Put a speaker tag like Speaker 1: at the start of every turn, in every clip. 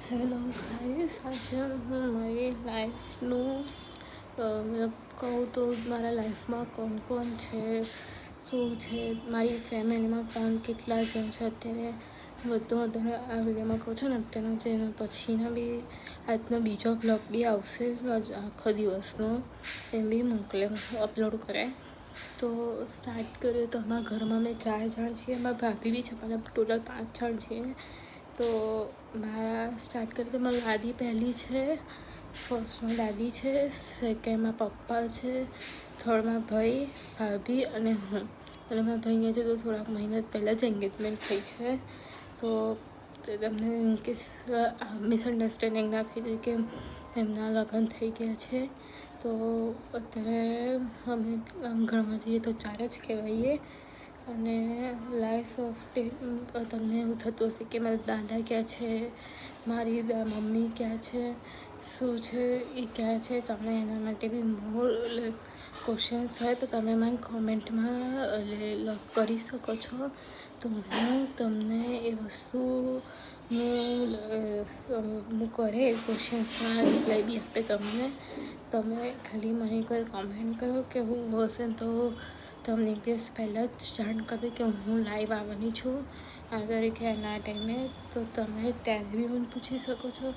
Speaker 1: Hello guys, આજે હું મારી લાઈફનું મતલબ કહું તો મારા લાઈફમાં કોણ છે, શું છે, મારી ફેમિલીમાં કેટલા જણ છે અત્યારે બધું અત્યારે આ વિડીયોમાં કહું છું ને. અત્યારનો જેના પછીના બી આજનો બીજો બ્લોગ બી આવશે આખો દિવસનો, એમ બી મોકલે અપલોડ કરે. તો સ્ટાર્ટ કરીએ તો અમારા ઘરમાં અમે 4 જણ છીએ, મારા ભાભી બી છે, મતલબ ટોટલ 5 જણ છીએ. તો મારા સ્ટાર્ટ કરીએ તો મારી દાદી પહેલી છે, ફર્સ્ટમાં દાદી છે, સેકન્ડમાં પપ્પા છે, થર્ડમાં ભાઈ, ભાભી અને હું. અને મારા ભાઈને છે તો થોડાક મહિના પહેલાં જ એન્ગેજમેન્ટ થઈ છે. તો તમને ઇનકેસ મિસઅન્ડરસ્ટેન્ડિંગ ના થઈ જાય કે એમના લગ્ન થઈ ગયા છે. તો અત્યારે અમે ઘરમાં જઈએ તો 4 જ કહેવાઈએ. અને લાઈફ ઓફ તમને એવું થતું હશે કે મારા દાદા ક્યાં છે, મારી મમ્મી ક્યાં છે, શું છે, એ ક્યાં છે. તમે એના માટે બી મોર ક્વેશ્ચન્સ હોય તો તમે મને કોમેન્ટમાં કરી શકો છો. તો હું તમને એ વસ્તુનું કરે ક્વેશ્ચન્સના રિપ્લાય બી આપે તમને. તમે ખાલી મને એકવાર કોમેન્ટ કરો કે હું હશે તો તમને એક દિવસ પહેલાં જ જાણ કરી કે હું લાઈવ આવવાની છું આ તારીખે એના ટાઈમે. તો તમે ત્યારે બી મને પૂછી શકો છો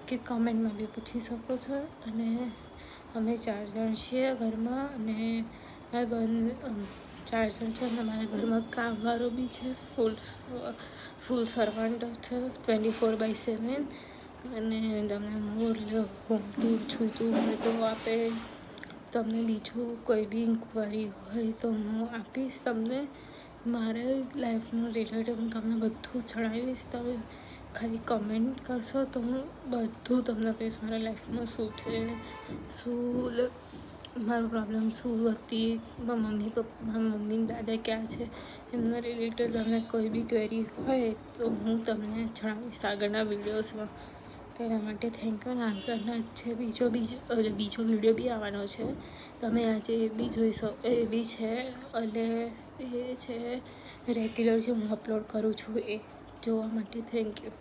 Speaker 1: કે કોમેન્ટમાં બી પૂછી શકો છો. અને અમે 4 જણ છીએ ઘરમાં, અને 4 જણ છે અને અમારા ઘરમાં કામવાળો બી છે, ફૂલ સર્વન્ટ છે 24/7. અને તમને મોર હોમ ટૂર છૂટું હોય તો આપે, તમને બીજું કોઈ બી ઇન્ક્વાયરી હોય તો હું આપીશ તમને. મારે લાઈફનું રિલેટેડ હું તમને બધું જણાવીશ. તમે ખાલી કમેન્ટ કરશો તો હું બધું તમને કહીશ મારા લાઈફમાં શું છે, શું મારું પ્રોબ્લેમ શું હતી, મારા મમ્મી દાદા ક્યાં છે, એમના રિલેટેડ તમને કોઈ બી ક્વેરી હોય તો હું તમને જણાવીશ આગળના વિડીયોઝમાં. તો એના માટે થેન્ક યુ. અને આગળના છે બીજો વિડીયો બી આવવાનો છે, તમે આજે એ બી જોઈ શકો. એ બી છે એટલે એ છે રેગ્યુલર જે હું અપલોડ કરું છું એ જોવા માટે થેન્ક યુ.